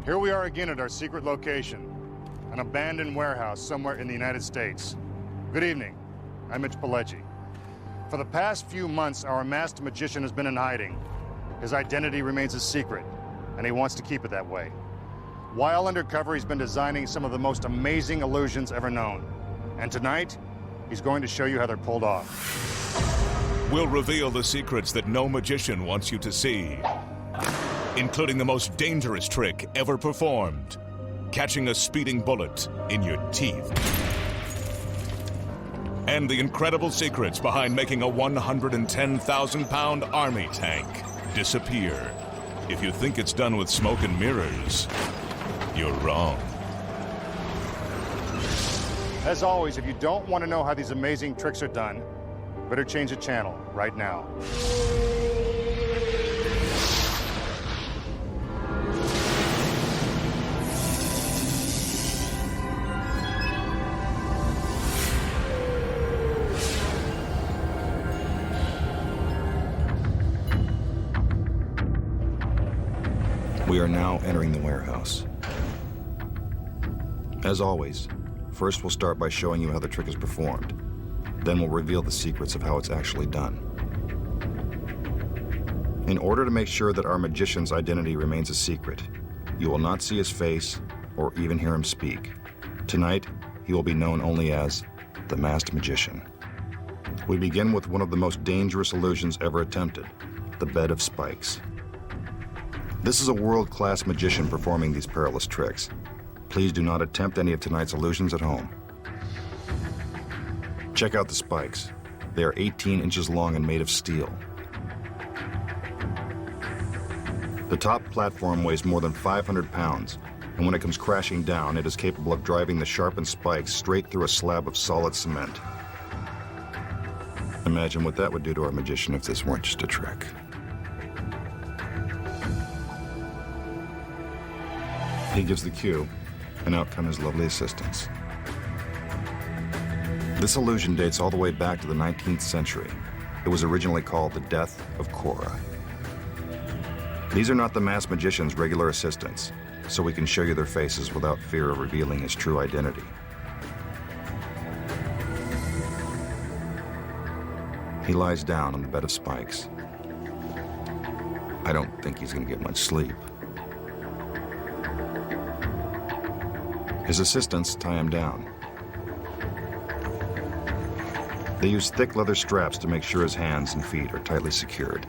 Here we are again at our secret location, an abandoned warehouse somewhere in the United States. Good evening. I'm Mitch Pileggi. For the past few months, our masked magician has been in hiding. His identity remains a secret, and he wants to keep it that way. While undercover, he's been designing some of the most amazing illusions ever known. And tonight, he's going to show you how they're pulled off. We'll reveal the secrets that no magician wants you to see, including the most dangerous trick ever performed, catching a speeding bullet in your teeth. And the incredible secrets behind making a 110,000-pound army tank disappear. If you think it's done with smoke and mirrors, you're wrong. As always, if you don't want to know how these amazing tricks are done, better change the channel right now. We are now entering the warehouse. As always, first we'll start by showing you how the trick is performed. Then we'll reveal the secrets of how it's actually done. In order to make sure that our magician's identity remains a secret, you will not see his face or even hear him speak. Tonight, he will be known only as the Masked Magician. We begin with one of the most dangerous illusions ever attempted, the bed of spikes. This is a world-class magician performing these perilous tricks. Please do not attempt any of tonight's illusions at home. Check out the spikes. They are 18 inches long and made of steel. The top platform weighs more than 500 pounds, and when it comes crashing down, it is capable of driving the sharpened spikes straight through a slab of solid cement. Imagine what that would do to our magician if this weren't just a trick. He gives the cue, and out come his lovely assistants. This illusion dates all the way back to the 19th century. It was originally called the Death of Cora. These are not the masked magician's regular assistants, so we can show you their faces without fear of revealing his true identity. He lies down on the bed of spikes. I don't think he's going to get much sleep. His assistants tie him down. They use thick leather straps to make sure his hands and feet are tightly secured.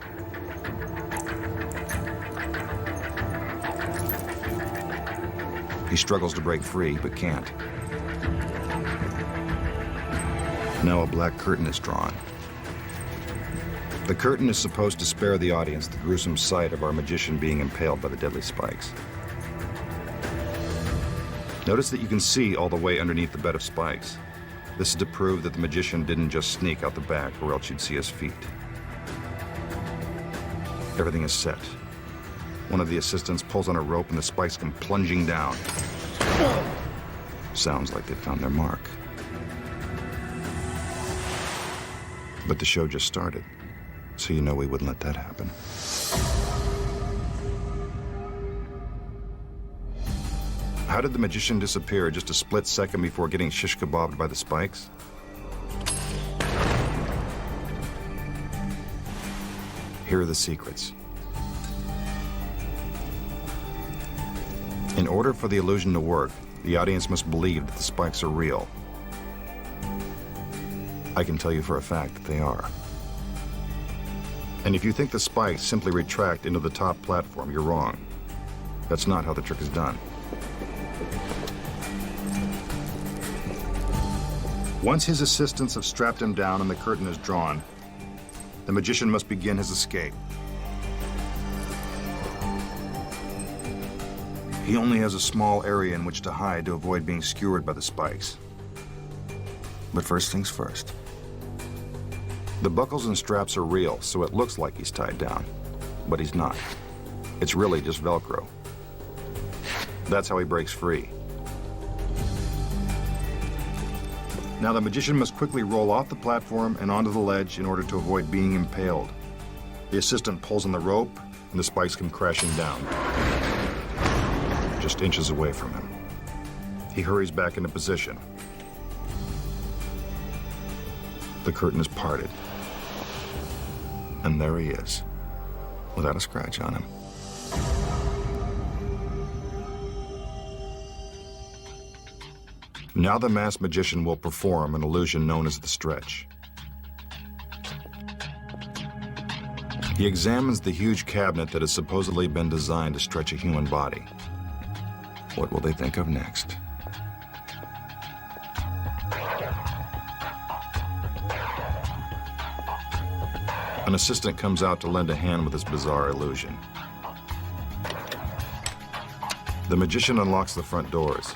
He struggles to break free, but can't. Now a black curtain is drawn. The curtain is supposed to spare the audience the gruesome sight of our magician being impaled by the deadly spikes. Notice that you can see all the way underneath the bed of spikes. This is to prove that the magician didn't just sneak out the back, or else you'd see his feet. Everything is set. One of the assistants pulls on a rope and the spikes come plunging down. Sounds like they found their mark. But the show just started, so you know we wouldn't let that happen. How did the magician disappear just a split second before getting shish kebabbed by the spikes? Here are the secrets. In order for the illusion to work, the audience must believe that the spikes are real. I can tell you for a fact that they are. And if you think the spikes simply retract into the top platform, you're wrong. That's not how the trick is done. Once his assistants have strapped him down and the curtain is drawn, the magician must begin his escape. He only has a small area in which to hide to avoid being skewered by the spikes. But first things first. The buckles and straps are real, so it looks like he's tied down, but he's not. It's really just Velcro. That's how he breaks free. Now the magician must quickly roll off the platform and onto the ledge in order to avoid being impaled. The assistant pulls on the rope and the spikes come crashing down. just inches away from him. He hurries back into position. The curtain is parted. And there he is, without a scratch on him. Now the masked magician will perform an illusion known as the stretch. He examines the huge cabinet that has supposedly been designed to stretch a human body. What will they think of next? An assistant comes out to lend a hand with this bizarre illusion. The magician unlocks the front doors.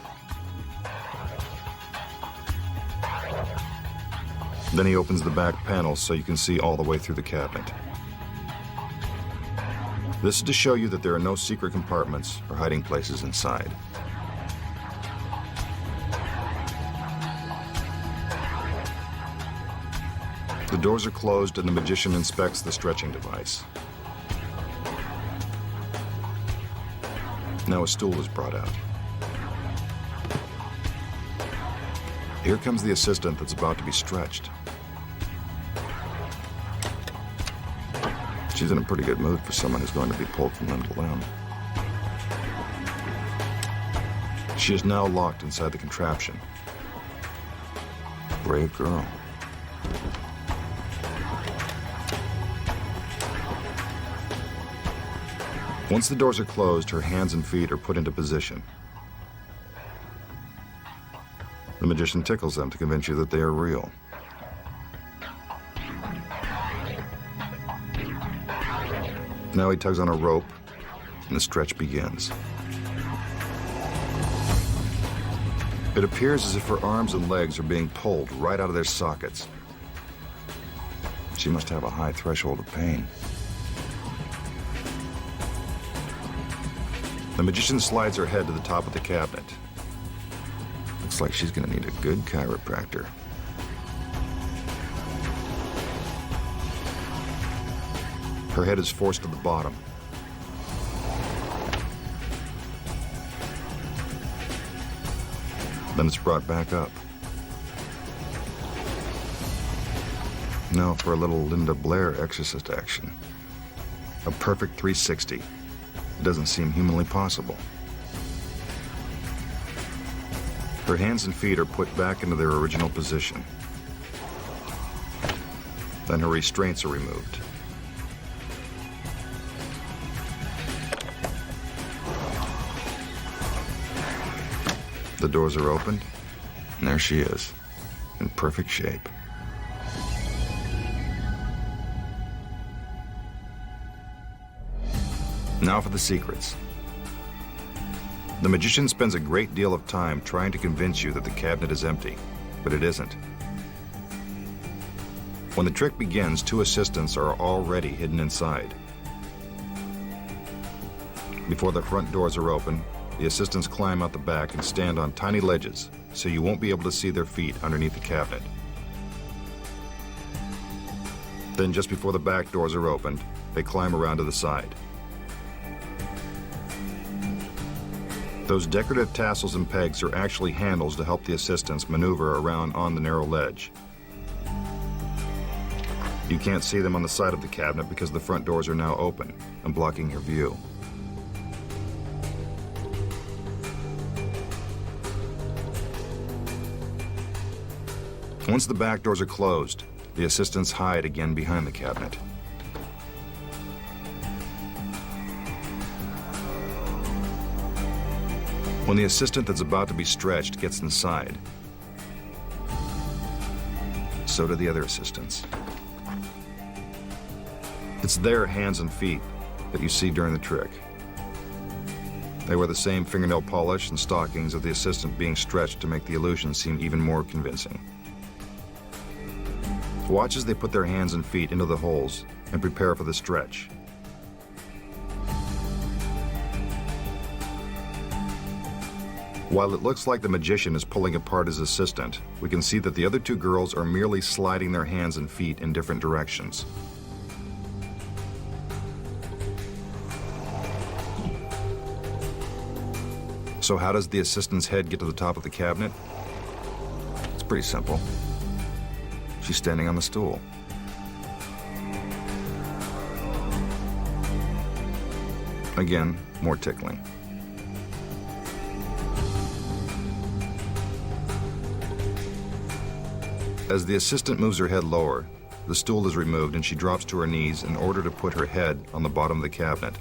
Then he opens the back panels so you can see all the way through the cabinet. This is to show you that there are no secret compartments or hiding places inside. The doors are closed and the magician inspects the stretching device. Now a stool is brought out. Here comes the assistant that's about to be stretched. She's in a pretty good mood for someone who's going to be pulled from limb to limb. She is now locked inside the contraption. Brave girl. Once the doors are closed, her hands and feet are put into position. The magician tickles them to convince you that they are real. Now he tugs on a rope, and the stretch begins. It appears as if her arms and legs are being pulled right out of their sockets. She must have a high threshold of pain. The magician slides her head to the top of the cabinet. Looks like she's going to need a good chiropractor. Her head is forced to the bottom. Then it's brought back up. Now for a little Linda Blair exorcist action. A perfect 360. It doesn't seem humanly possible. Her hands and feet are put back into their original position. Then her restraints are removed. The doors are opened, and there she is, in perfect shape. Now for the secrets. The magician spends a great deal of time trying to convince you that the cabinet is empty, but it isn't. When the trick begins, two assistants are already hidden inside. Before the front doors are open, the assistants climb out the back and stand on tiny ledges, so you won't be able to see their feet underneath the cabinet. Then, just before the back doors are opened, they climb around to the side. Those decorative tassels and pegs are actually handles to help the assistants maneuver around on the narrow ledge. You can't see them on the side of the cabinet because the front doors are now open and blocking your view. Once the back doors are closed, the assistants hide again behind the cabinet. When the assistant that's about to be stretched gets inside, so do the other assistants. It's their hands and feet that you see during the trick. They wear the same fingernail polish and stockings of the assistant being stretched to make the illusion seem even more convincing. Watch as they put their hands and feet into the holes and prepare for the stretch. While it looks like the magician is pulling apart his assistant, we can see that the other two girls are merely sliding their hands and feet in different directions. So how does the assistant's head get to the top of the cabinet? It's pretty simple. She's standing on the stool. Again, more tickling. As the assistant moves her head lower, the stool is removed and she drops to her knees in order to put her head on the bottom of the cabinet.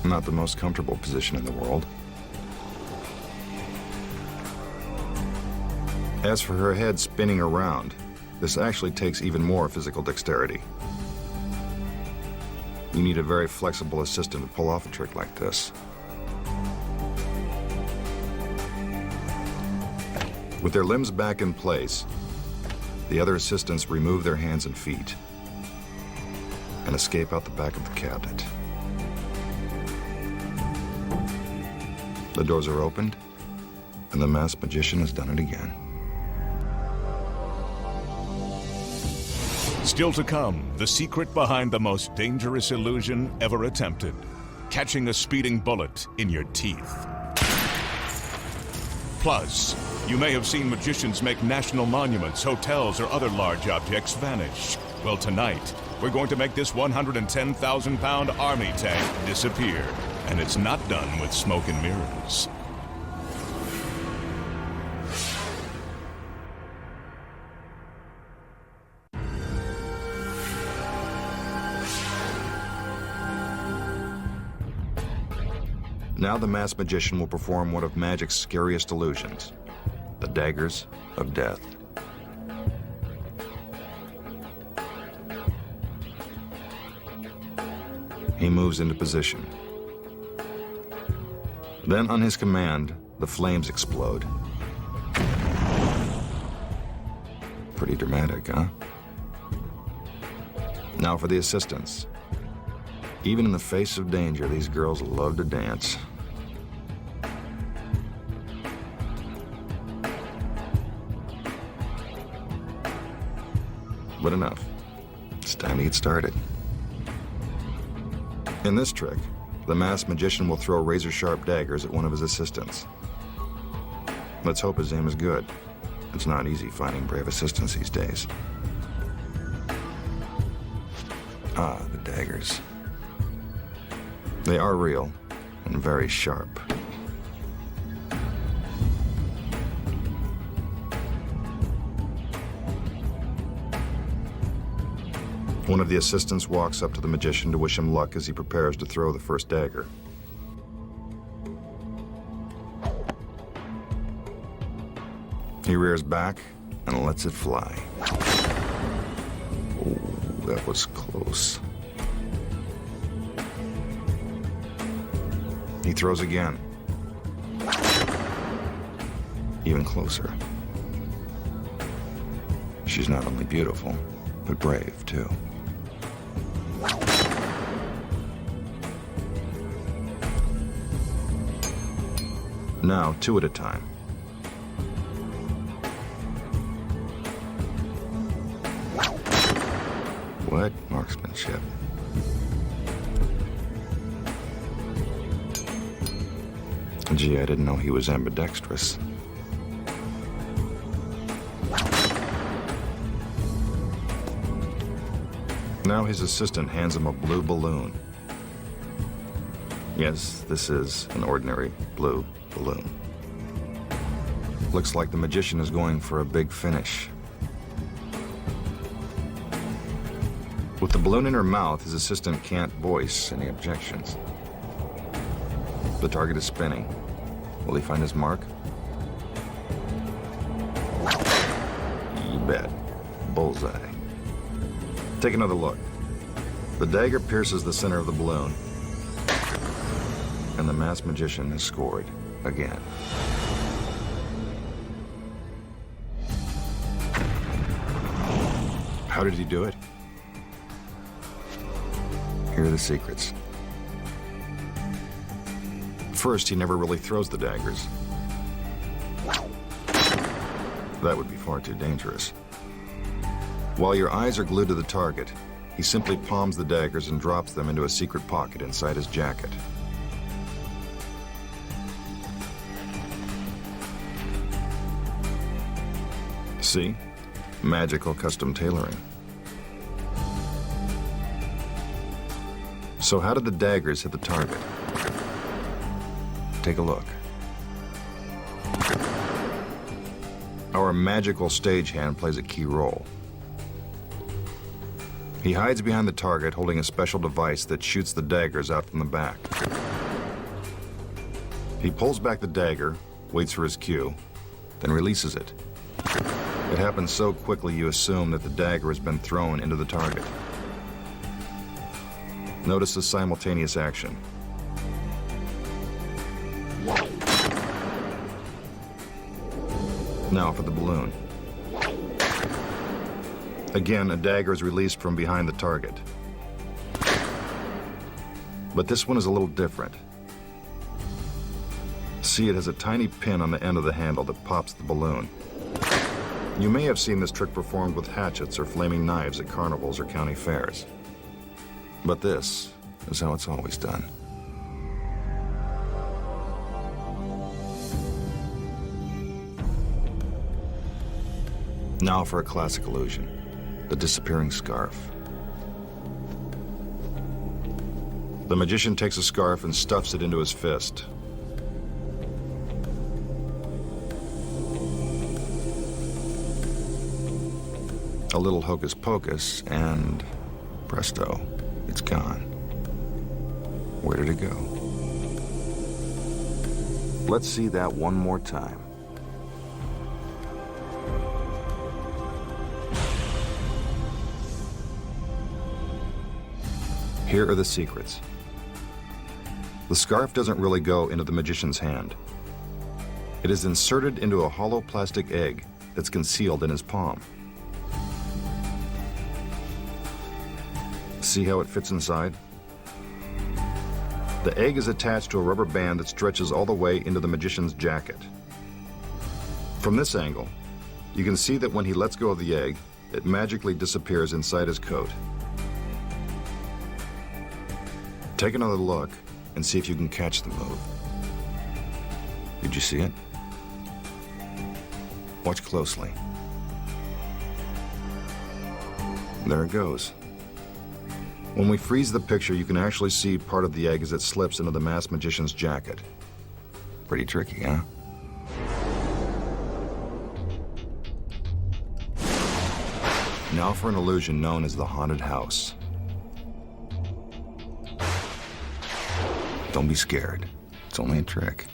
Not the most comfortable position in the world. As for her head spinning around, this actually takes even more physical dexterity. You need a very flexible assistant to pull off a trick like this. With their limbs back in place, the other assistants remove their hands and feet and escape out the back of the cabinet. The doors are opened, and the masked magician has done it again. Still to come, the secret behind the most dangerous illusion ever attempted. Catching a speeding bullet in your teeth. Plus, you may have seen magicians make national monuments, hotels, or other large objects vanish. Well, tonight, we're going to make this 110,000-pound army tank disappear. And it's not done with smoke and mirrors. Now the masked magician will perform one of magic's scariest illusions, the daggers of death. He moves into position. Then, on his command, the flames explode. Pretty dramatic, huh? Now for the assistants. Even in the face of danger, these girls love to dance. But enough. It's time to get started. In this trick, the masked magician will throw razor-sharp daggers at one of his assistants. Let's hope his aim is good. It's not easy finding brave assistants these days. Ah, the daggers. They are real and very sharp. One of the assistants walks up to the magician to wish him luck as he prepares to throw the first dagger. He rears back and lets it fly. Oh, that was close. He throws again. Even closer. She's not only beautiful, but brave, too. Now, two at a time. What marksmanship? Gee, I didn't know he was ambidextrous. Now his assistant hands him a blue balloon. Yes, this is an ordinary blue balloon. Looks like the magician is going for a big finish. With the balloon in her mouth, his assistant can't voice any objections. The target is spinning. Will he find his mark? You bet. Bullseye. Take another look. The dagger pierces the center of the balloon. And the masked magician has scored again. How did he do it? Here are the secrets. First, he never really throws the daggers. That would be far too dangerous. While your eyes are glued to the target, he simply palms the daggers and drops them into a secret pocket inside his jacket. See? Magical custom tailoring. So how did the daggers hit the target? Take a look. Our magical stagehand plays a key role. He hides behind the target holding a special device that shoots the daggers out from the back. He pulls back the dagger, waits for his cue, then releases it. It happens so quickly you assume that the dagger has been thrown into the target. Notice the simultaneous action. Now for the balloon. Again, a dagger is released from behind the target. But this one is a little different. See, it has a tiny pin on the end of the handle that pops the balloon. You may have seen this trick performed with hatchets or flaming knives at carnivals or county fairs. But this is how it's always done. Now for a classic illusion, the disappearing scarf. The magician takes a scarf and stuffs it into his fist. A little hocus pocus, and presto, it's gone. Where did it go? Let's see that one more time. Here are the secrets. The scarf doesn't really go into the magician's hand. It is inserted into a hollow plastic egg that's concealed in his palm. See how it fits inside? The egg is attached to a rubber band that stretches all the way into the magician's jacket. From this angle, you can see that when he lets go of the egg, it magically disappears inside his coat. Take another look and see if you can catch the move. Did you see it? Watch closely. There it goes. When we freeze the picture, you can actually see part of the egg as it slips into the masked magician's jacket. Pretty tricky, huh? Now for an illusion known as the haunted house. Don't be scared. It's only a trick.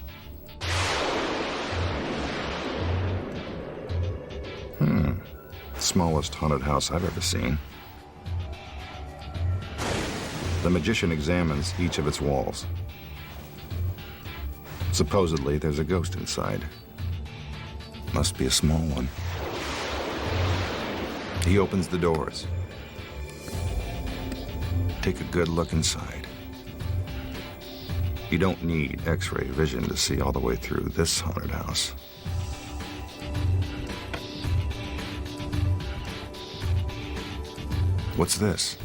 Smallest haunted house I've ever seen. The magician examines each of its walls. Supposedly, there's a ghost inside. Must be a small one. He opens the doors. Take a good look inside. You don't need X-ray vision to see all the way through this haunted house. What's this?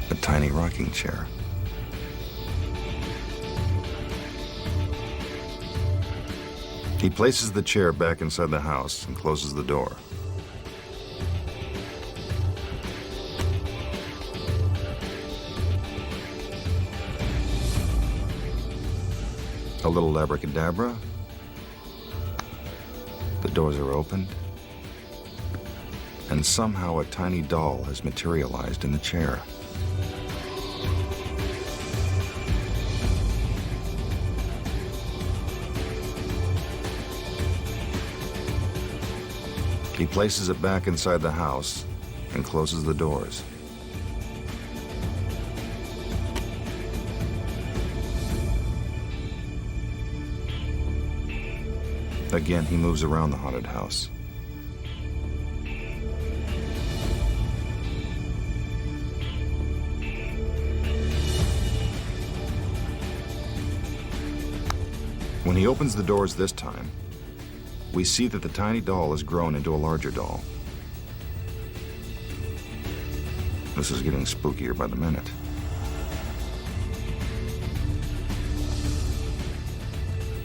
A tiny rocking chair. He places the chair back inside the house and closes the door. A little abracadabra. The doors are opened. And somehow a tiny doll has materialized in the chair. He places it back inside the house and closes the doors. Again, he moves around the haunted house. When he opens the doors this time, we see that the tiny doll has grown into a larger doll. This is getting spookier by the minute.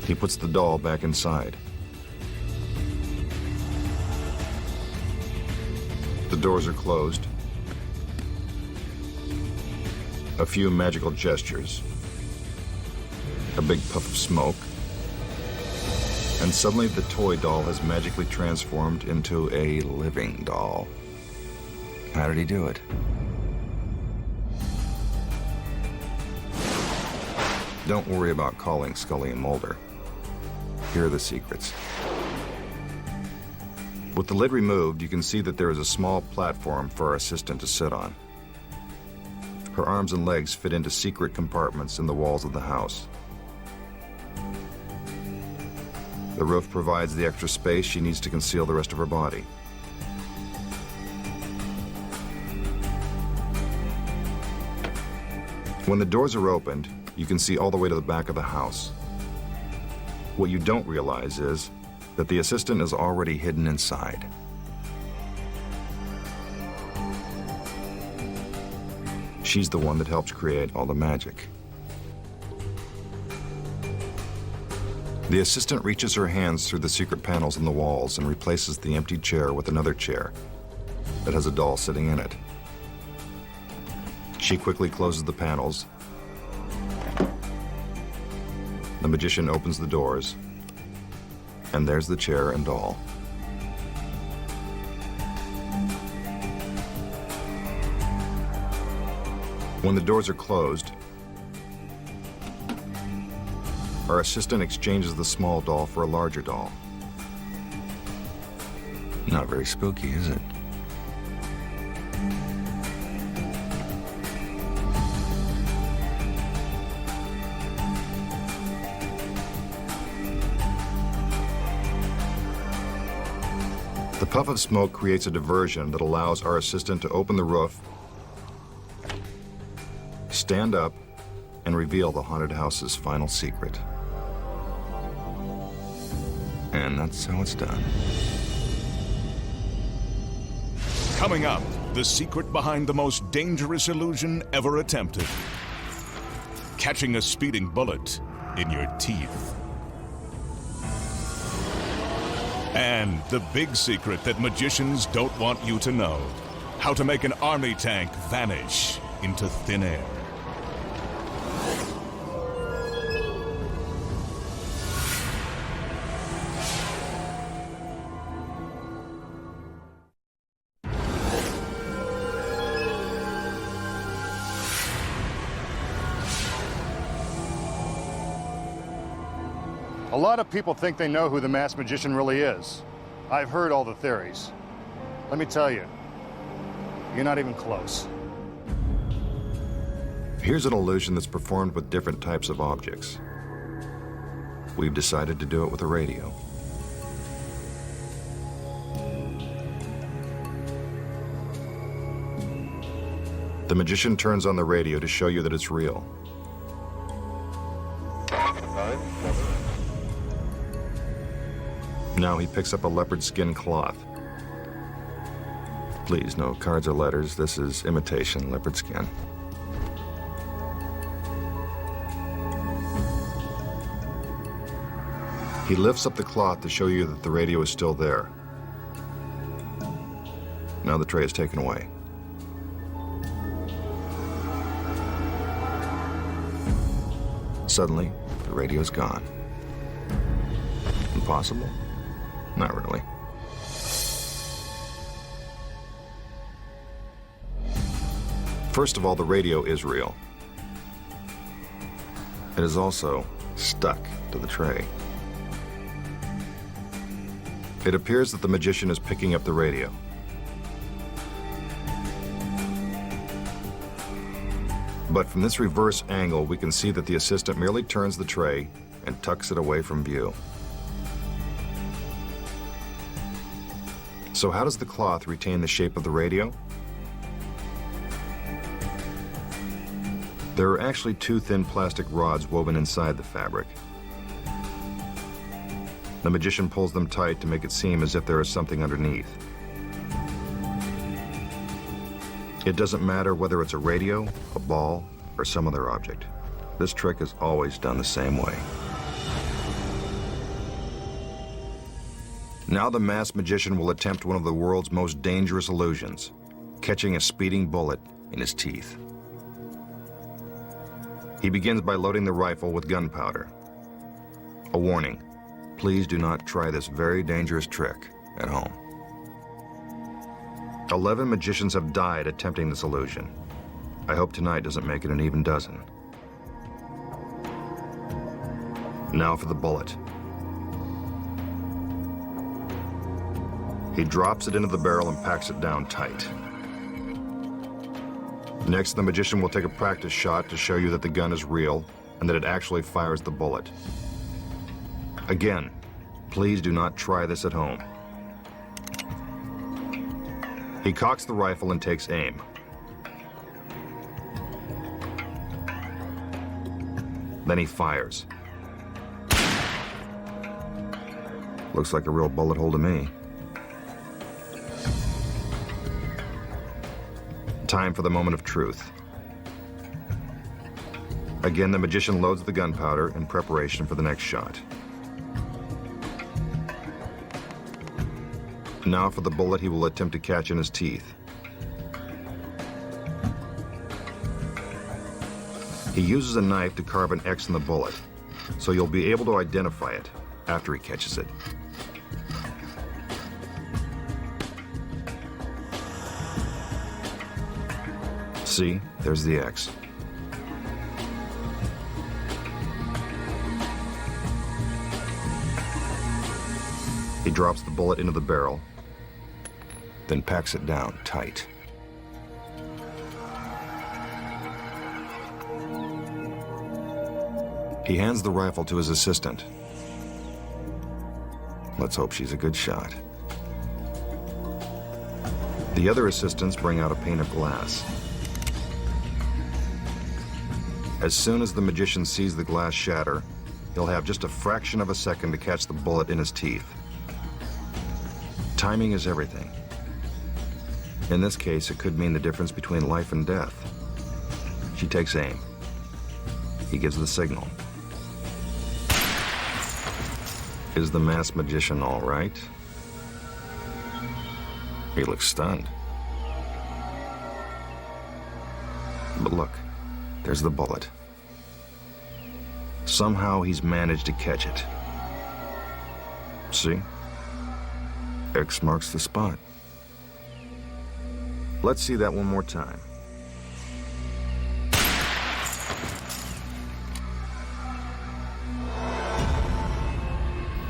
He puts the doll back inside. The doors are closed. A few magical gestures. A big puff of smoke. And suddenly the toy doll has magically transformed into a living doll. How did he do it? Don't worry about calling Scully and Mulder. Here are the secrets. With the lid removed, you can see that there is a small platform for our assistant to sit on. Her arms and legs fit into secret compartments in the walls of the house. The roof provides the extra space she needs to conceal the rest of her body. When the doors are opened, you can see all the way to the back of the house. What you don't realize is that the assistant is already hidden inside. She's the one that helps create all the magic. The assistant reaches her hands through the secret panels in the walls and replaces the empty chair with another chair that has a doll sitting in it. She quickly closes the panels. The magician opens the doors, and there's the chair and doll. When the doors are closed, our assistant exchanges the small doll for a larger doll. Not very spooky, is it? The puff of smoke creates a diversion that allows our assistant to open the roof, stand up, and reveal the haunted house's final secret. And that's how it's done. Coming up, the secret behind the most dangerous illusion ever attempted. Catching a speeding bullet in your teeth. And the big secret that magicians don't want you to know. How to make an army tank vanish into thin air. A lot of people think they know who the masked magician really is. I've heard all the theories. Let me tell you, you're not even close. Here's an illusion that's performed with different types of objects. We've decided to do it with a radio. The magician turns on the radio to show you that it's real. Now he picks up a leopard skin cloth. Please, no cards or letters. This is imitation leopard skin. He lifts up the cloth to show you that the radio is still there. Now the tray is taken away. Suddenly, the radio is gone. Impossible? Not really. First of all, the radio is real. It is also stuck to the tray. It appears that the magician is picking up the radio. But from this reverse angle, we can see that the assistant merely turns the tray and tucks it away from view. So how does the cloth retain the shape of the radio? There are actually two thin plastic rods woven inside the fabric. The magician pulls them tight to make it seem as if there is something underneath. It doesn't matter whether it's a radio, a ball, or some other object. This trick is always done the same way. Now the masked magician will attempt one of the world's most dangerous illusions, catching a speeding bullet in his teeth. He begins by loading the rifle with gunpowder. A warning, please do not try this very dangerous trick at home. 11 magicians have died attempting this illusion. I hope tonight doesn't make it an even dozen. Now for the bullet. He drops it into the barrel and packs it down tight. Next, the magician will take a practice shot to show you that the gun is real and that it actually fires the bullet. Again, please do not try this at home. He cocks the rifle and takes aim. Then he fires. Looks like a real bullet hole to me. Time for the moment of truth. Again, the magician loads the gunpowder in preparation for the next shot. Now for the bullet he will attempt to catch in his teeth. He uses a knife to carve an X in the bullet, so you'll be able to identify it after he catches it. See, there's the X. He drops the bullet into the barrel, then packs it down tight. He hands the rifle to his assistant. Let's hope she's a good shot. The other assistants bring out a pane of glass. As soon as the magician sees the glass shatter, he'll have just a fraction of a second to catch the bullet in his teeth. Timing is everything. In this case, it could mean the difference between life and death. She takes aim. He gives the signal. Is the masked magician all right? He looks stunned. But look, there's the bullet. Somehow he's managed to catch it. See? X marks the spot. Let's see that one more time.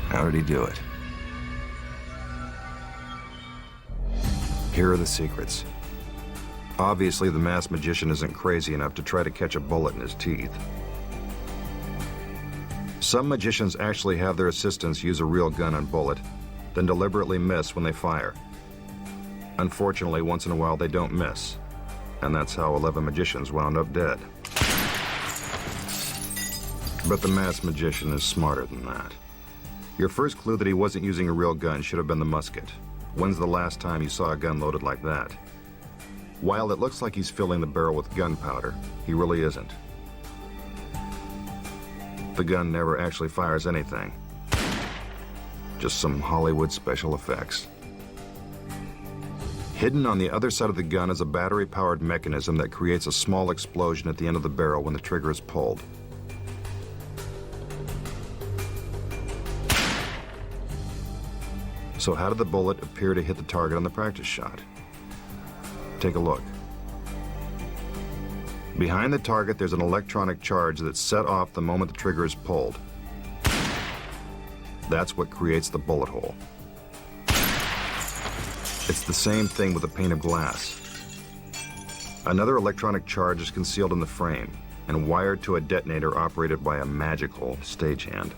How did he do it? Here are the secrets. Obviously, the masked magician isn't crazy enough to try to catch a bullet in his teeth. Some magicians actually have their assistants use a real gun and bullet, then deliberately miss when they fire. Unfortunately, once in a while they don't miss, and that's how 11 magicians wound up dead. But the masked magician is smarter than that. Your first clue that he wasn't using a real gun should have been the musket. When's the last time you saw a gun loaded like that? While it looks like he's filling the barrel with gunpowder, he really isn't. The gun never actually fires anything. Just some Hollywood special effects. Hidden on the other side of the gun is a battery-powered mechanism that creates a small explosion at the end of the barrel when the trigger is pulled. So how did the bullet appear to hit the target on the practice shot? Take a look. Behind the target, there's an electronic charge that's set off the moment the trigger is pulled. That's what creates the bullet hole. It's the same thing with a pane of glass. Another electronic charge is concealed in the frame and wired to a detonator operated by a magical stagehand.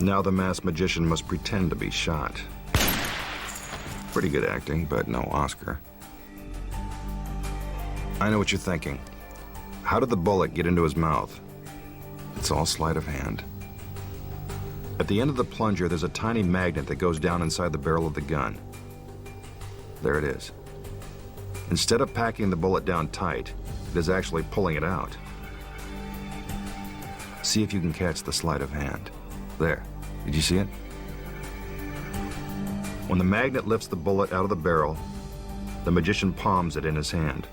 Now the masked magician must pretend to be shot. Pretty good acting, but no Oscar. I know what you're thinking. How did the bullet get into his mouth? It's all sleight of hand. At the end of the plunger, there's a tiny magnet that goes down inside the barrel of the gun. There it is. Instead of packing the bullet down tight, it is actually pulling it out. See if you can catch the sleight of hand. There. Did you see it? When the magnet lifts the bullet out of the barrel, the magician palms it in his hand.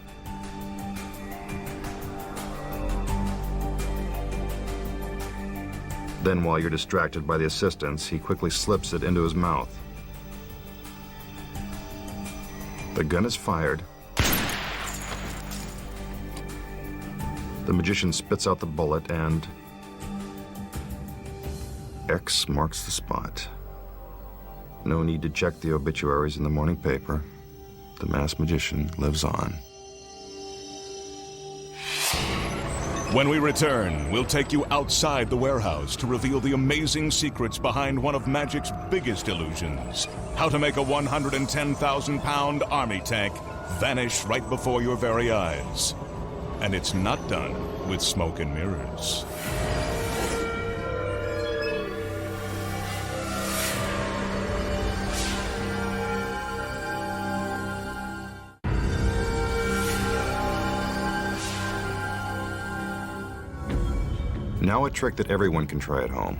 Then, while you're distracted by the assistants, he quickly slips it into his mouth. The gun is fired. The magician spits out the bullet and X marks the spot. No need to check the obituaries in the morning paper. The masked magician lives on. When we return, we'll take you outside the warehouse to reveal the amazing secrets behind one of magic's biggest illusions. How to make a 110,000-pound army tank vanish right before your very eyes. And it's not done with smoke and mirrors. Now a trick that everyone can try at home.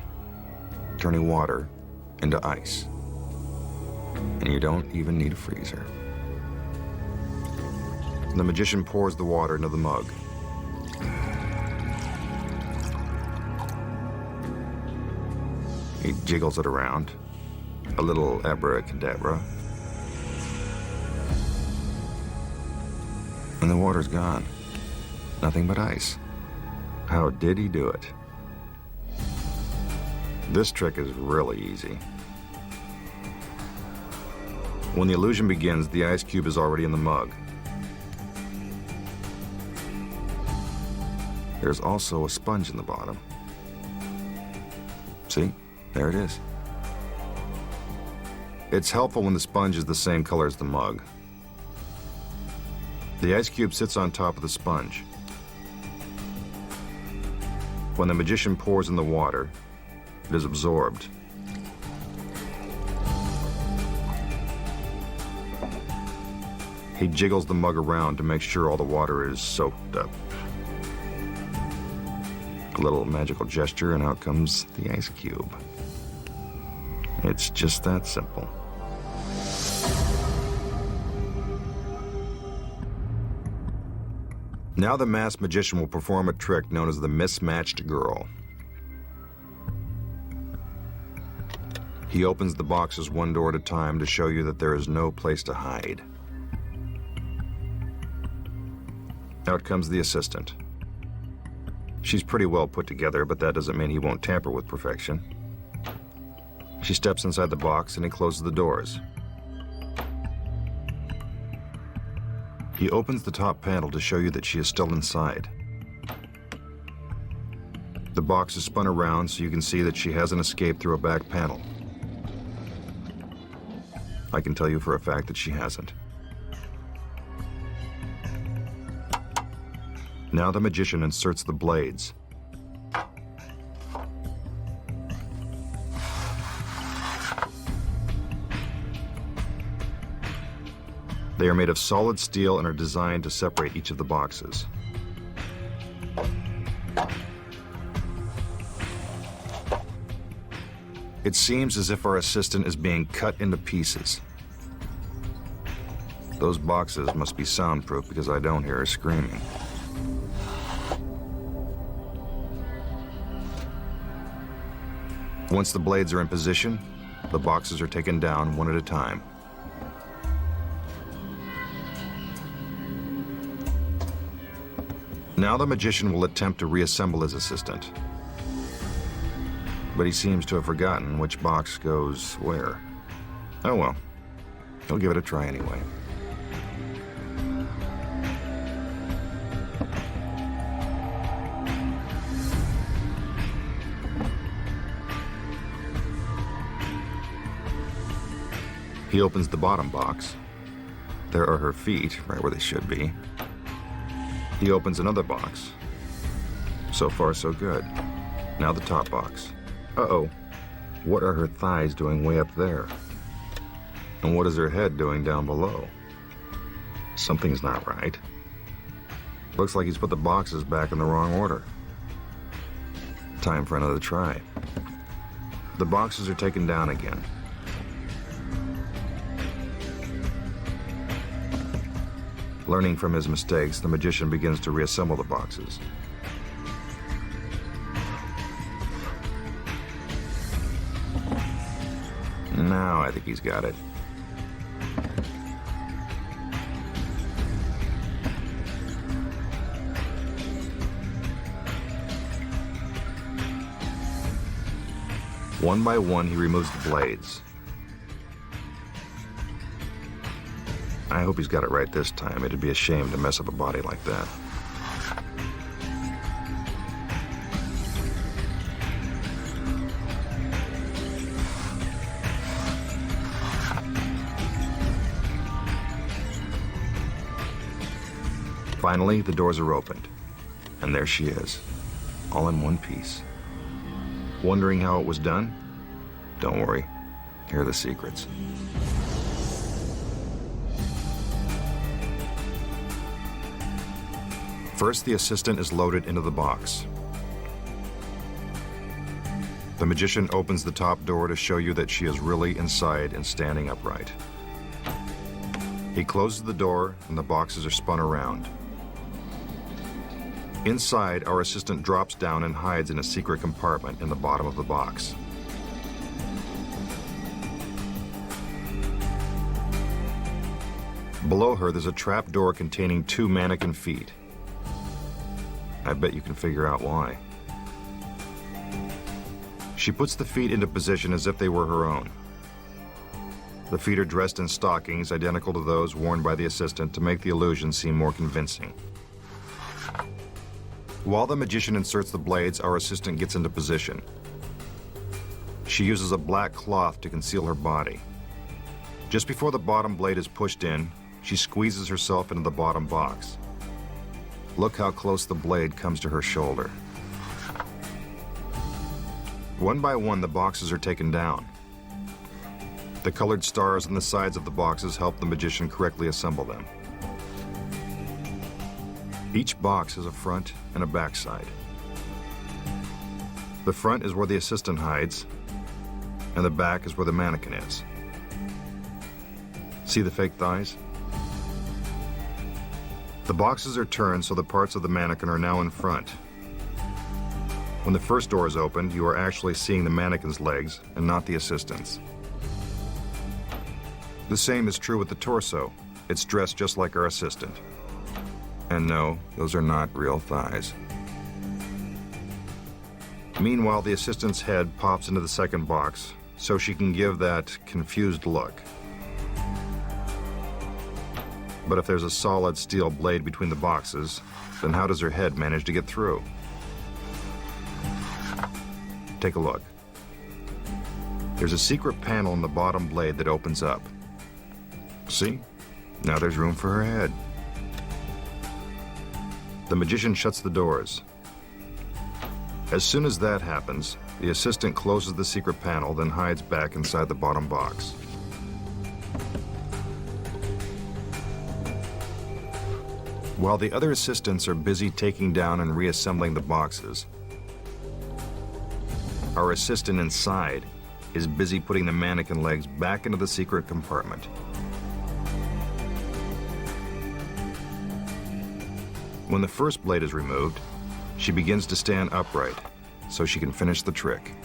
Turning water into ice. And you don't even need a freezer. The magician pours the water into the mug. He jiggles it around. A little abracadabra. And the water's gone. Nothing but ice. How did he do it? This trick is really easy. When the illusion begins, the ice cube is already in the mug. There's also a sponge in the bottom. See? There it is. It's helpful when the sponge is the same color as the mug. The ice cube sits on top of the sponge. When the magician pours in the water, it is absorbed. He jiggles the mug around to make sure all the water is soaked up. A little magical gesture, and out comes the ice cube. It's just that simple. Now the masked magician will perform a trick known as the mismatched girl. He opens the boxes one door at a time to show you that there is no place to hide. Out comes the assistant. She's pretty well put together, but that doesn't mean he won't tamper with perfection. She steps inside the box and he closes the doors. He opens the top panel to show you that she is still inside. The box is spun around so you can see that she hasn't escaped through a back panel. I can tell you for a fact that she hasn't. Now the magician inserts the blades. They are made of solid steel and are designed to separate each of the boxes. It seems as if our assistant is being cut into pieces. Those boxes must be soundproof because I don't hear her screaming. Once the blades are in position, the boxes are taken down one at a time. Now the magician will attempt to reassemble his assistant. But he seems to have forgotten which box goes where. Oh well, he'll give it a try anyway. He opens the bottom box. There are her feet, right where they should be. He opens another box. So far, so good. Now the top box. Uh-oh. What are her thighs doing way up there? And what is her head doing down below? Something's not right. Looks like he's put the boxes back in the wrong order. Time for another try. The boxes are taken down again. Learning from his mistakes, the magician begins to reassemble the boxes. Now I think he's got it. One by one, he removes the blades. I hope he's got it right this time. It'd be a shame to mess up a body like that. Finally, the doors are opened, and there she is, all in one piece. Wondering how it was done? Don't worry, here are the secrets. First, the assistant is loaded into the box. The magician opens the top door to show you that she is really inside and standing upright. He closes the door, and the boxes are spun around. Inside, our assistant drops down and hides in a secret compartment in the bottom of the box. Below her, there's a trap door containing 2 mannequin feet. I bet you can figure out why. She puts the feet into position as if they were her own. The feet are dressed in stockings identical to those worn by the assistant to make the illusion seem more convincing. While the magician inserts the blades, our assistant gets into position. She uses a black cloth to conceal her body. Just before the bottom blade is pushed in, she squeezes herself into the bottom box. Look how close the blade comes to her shoulder. One by one, the boxes are taken down. The colored stars on the sides of the boxes help the magician correctly assemble them. Each box has a front and a back side. The front is where the assistant hides, and the back is where the mannequin is. See the fake thighs? The boxes are turned so the parts of the mannequin are now in front. When the first door is opened, you are actually seeing the mannequin's legs and not the assistant's. The same is true with the torso. It's dressed just like our assistant. And no, those are not real thighs. Meanwhile, the assistant's head pops into the second box so she can give that confused look. But if there's a solid steel blade between the boxes, then how does her head manage to get through? Take a look. There's a secret panel in the bottom blade that opens up. See? Now there's room for her head. The magician shuts the doors. As soon as that happens, the assistant closes the secret panel, then hides back inside the bottom box. While the other assistants are busy taking down and reassembling the boxes, our assistant inside is busy putting the mannequin legs back into the secret compartment. When the first blade is removed, she begins to stand upright so she can finish the trick.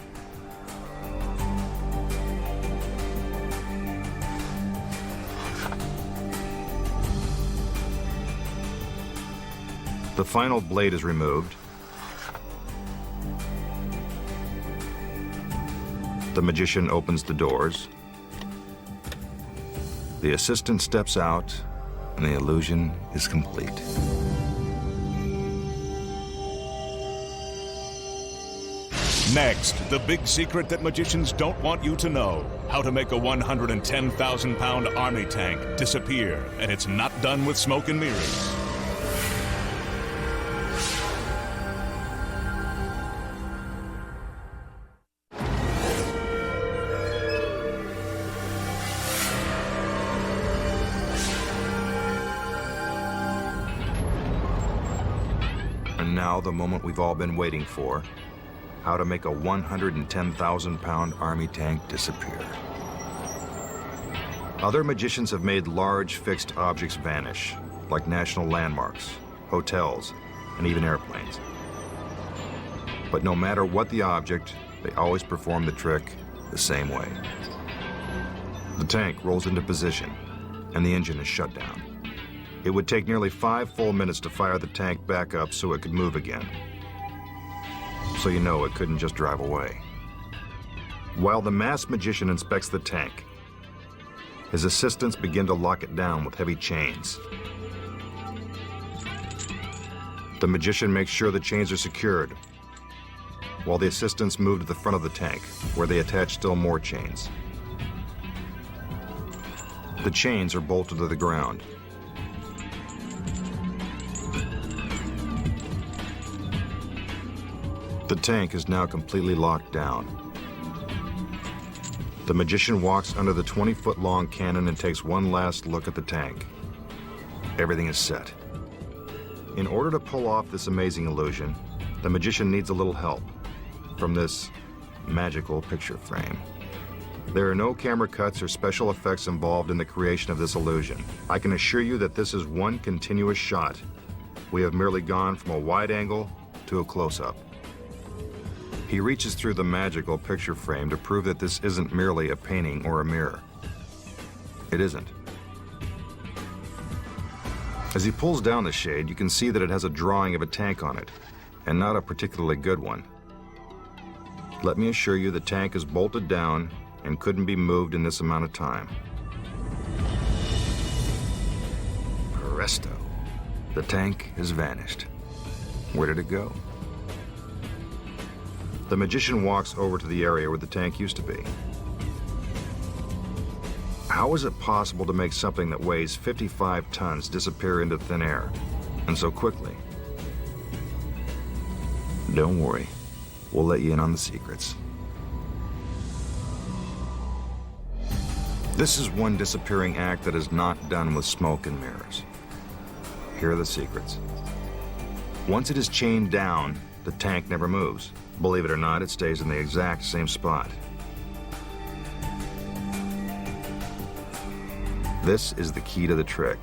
The final blade is removed. The magician opens the doors. The assistant steps out, and the illusion is complete. Next, the big secret that magicians don't want you to know. How to make a 110,000-pound army tank disappear, and it's not done with smoke and mirrors. And now the moment we've all been waiting for. how to make a 110,000-pound army tank disappear. Other magicians have made large fixed objects vanish, like national landmarks, hotels, and even airplanes. But no matter what the object, they always perform the trick the same way. The tank rolls into position, and the engine is shut down. It would take nearly 5 full minutes to fire the tank back up so it could move again. So you know it couldn't just drive away. While the masked magician inspects the tank, his assistants begin to lock it down with heavy chains. The magician makes sure the chains are secured, while the assistants move to the front of the tank, where they attach still more chains. The chains are bolted to the ground. The tank is now completely locked down. The magician walks under the 20-foot-long cannon and takes one last look at the tank. Everything is set. In order to pull off this amazing illusion, the magician needs a little help from this magical picture frame. There are no camera cuts or special effects involved in the creation of this illusion. I can assure you that this is one continuous shot. We have merely gone from a wide angle to a close-up. He reaches through the magical picture frame to prove that this isn't merely a painting or a mirror. It isn't. As he pulls down the shade, you can see that it has a drawing of a tank on it, and not a particularly good one. Let me assure you the tank is bolted down and couldn't be moved in this amount of time. Presto. The tank has vanished. Where did it go? The magician walks over to the area where the tank used to be. How is it possible to make something that weighs 55 tons disappear into thin air, and so quickly? Don't worry, we'll let you in on the secrets. This is one disappearing act that is not done with smoke and mirrors. Here are the secrets. Once it is chained down, the tank never moves. Believe it or not, it stays in the exact same spot. This is the key to the trick.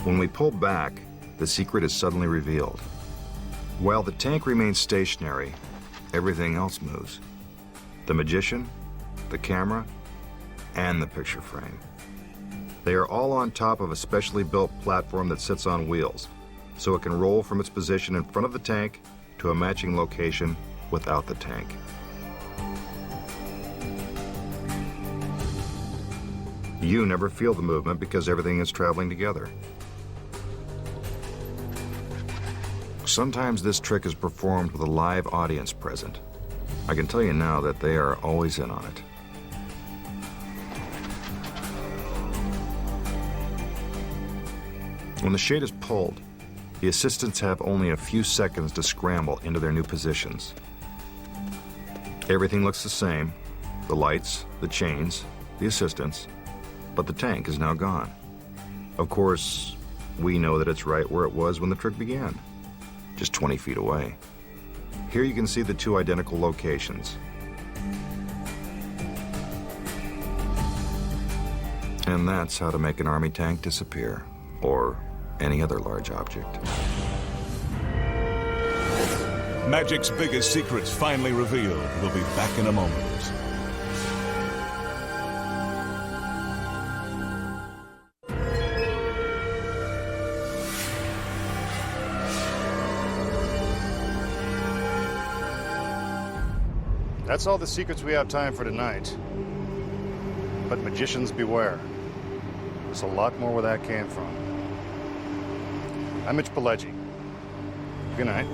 When we pull back, the secret is suddenly revealed. While the tank remains stationary, everything else moves. The magician, the camera, and the picture frame. They are all on top of a specially built platform that sits on wheels, so it can roll from its position in front of the tank to a matching location without the tank. You never feel the movement because everything is traveling together. Sometimes this trick is performed with a live audience present. I can tell you now that they are always in on it. When the shade is pulled, the assistants have only a few seconds to scramble into their new positions. Everything looks the same: the lights, the chains, the assistants, but the tank is now gone. Of course, we know that it's right where it was when the trick began, just 20 feet away. Here you can see the two identical locations. And that's how to make an army tank disappear, or any other large object. Magic's biggest secrets finally revealed. We'll be back in a moment. That's all the secrets we have time for tonight. But magicians beware. There's a lot more where that came from. I'm Mitch Pileggi. Good night.